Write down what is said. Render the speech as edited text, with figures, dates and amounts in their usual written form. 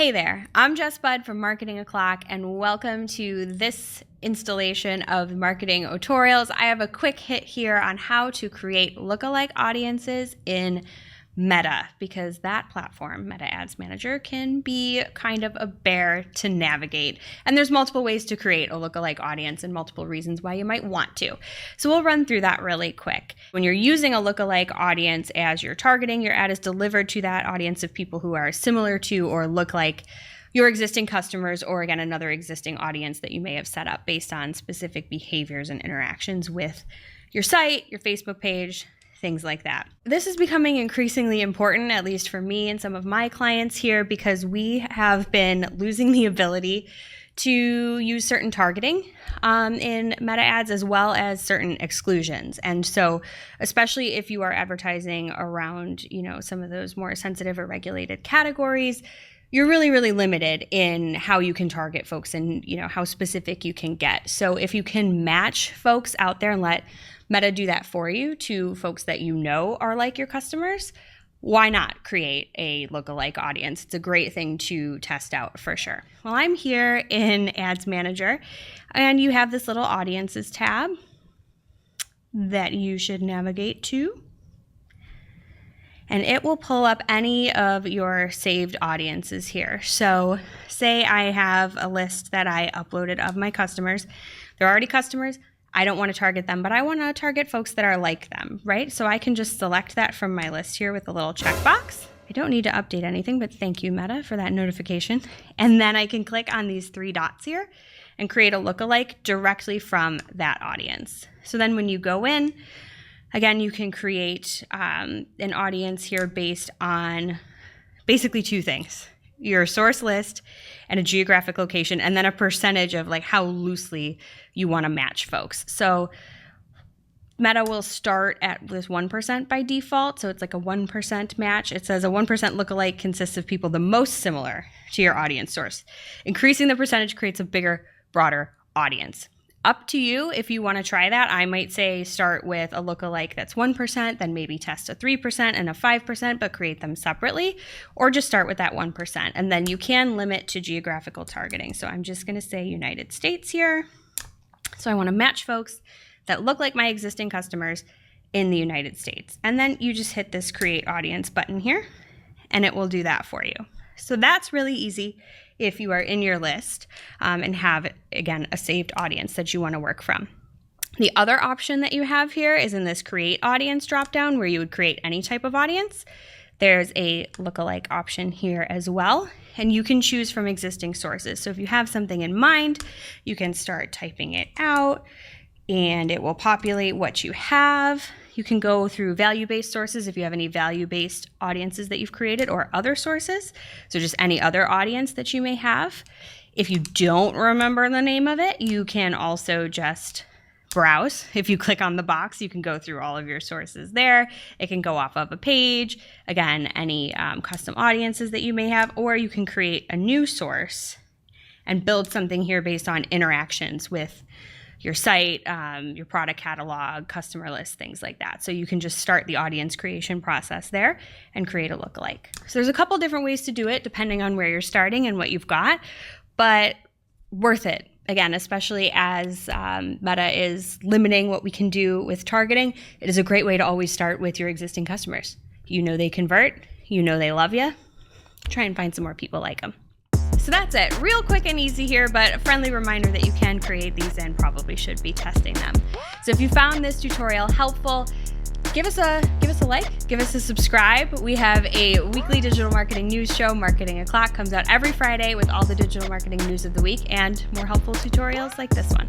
Hey there, I'm Jess Budd from Marketing O'Clock, and welcome to this installation of Marketing Tutorials. I have a quick hit here on how to create lookalike audiences in Meta, because that platform, Meta Ads Manager, can be kind of a bear to navigate. And there's multiple ways to create a lookalike audience and multiple reasons why you might want to. So we'll run through that really quick. When you're using a lookalike audience as you're targeting, your ad is delivered to that audience of people who are similar to or look like your existing customers, or again, another existing audience that you may have set up based on specific behaviors and interactions with your site, your Facebook page, things like that. This is becoming increasingly important, at least for me and some of my clients here, because we have been losing the ability to use certain targeting in Meta ads, as well as certain exclusions. And so, especially if you are advertising around, some of those more sensitive or regulated categories, you're really, really limited in how you can target folks and, how specific you can get. So if you can match folks out there and let Meta do that for you to folks that you know are like your customers, why not create a lookalike audience? It's a great thing to test out for sure. Well, I'm here in Ads Manager, and you have this little Audiences tab that you should navigate to. And it will pull up any of your saved audiences here. So say I have a list that I uploaded of my customers. They're already customers. I don't want to target them, but I want to target folks that are like them, right? So I can just select that from my list here with a little checkbox. I don't need to update anything, but thank you, Meta, for that notification. And then I can click on these three dots here and create a lookalike directly from that audience. So then when you go in, again, you can create an audience here based on basically two things: your source list and a geographic location, and then a percentage of how loosely you want to match folks. So Meta will start at this 1% by default. So it's like a 1% match. It says a 1% lookalike consists of people the most similar to your audience source. Increasing the percentage creates a bigger, broader audience. Up to you if you want to try that. I might say start with a lookalike that's 1%, then maybe test a 3% and a 5%, but create them separately, or just start with that 1%. And then you can limit to geographical targeting. So I'm just going to say United States here. So I want to match folks that look like my existing customers in the United States. And then you just hit this Create Audience button here, and it will do that for you. So that's really easy if you are in your list and have, again, a saved audience that you want to work from. The other option that you have here is in this Create Audience dropdown, where you would create any type of audience. There's a lookalike option here as well, and you can choose from existing sources. So if you have something in mind, you can start typing it out, and it will populate what you have. You can go through value-based sources if you have any value-based audiences that you've created, or other sources. So just any other audience that you may have. If you don't remember the name of it, you can also just browse. If you click on the box, you can go through all of your sources there. It can go off of a page. Again, any custom audiences that you may have, or you can create a new source and build something here based on interactions with your site, your product catalog, customer list, things like that. So you can just start the audience creation process there and create a lookalike. So there's a couple different ways to do it depending on where you're starting and what you've got, but worth it. Again, especially as Meta is limiting what we can do with targeting, it is a great way to always start with your existing customers. You know they convert, you know they love you. Try and find some more people like them. So that's it. Real quick and easy here, but a friendly reminder that you can create these and probably should be testing them. So if you found this tutorial helpful, give us a like, give us a subscribe. We have a weekly digital marketing news show. Marketing O'Clock comes out every Friday with all the digital marketing news of the week and more helpful tutorials like this one.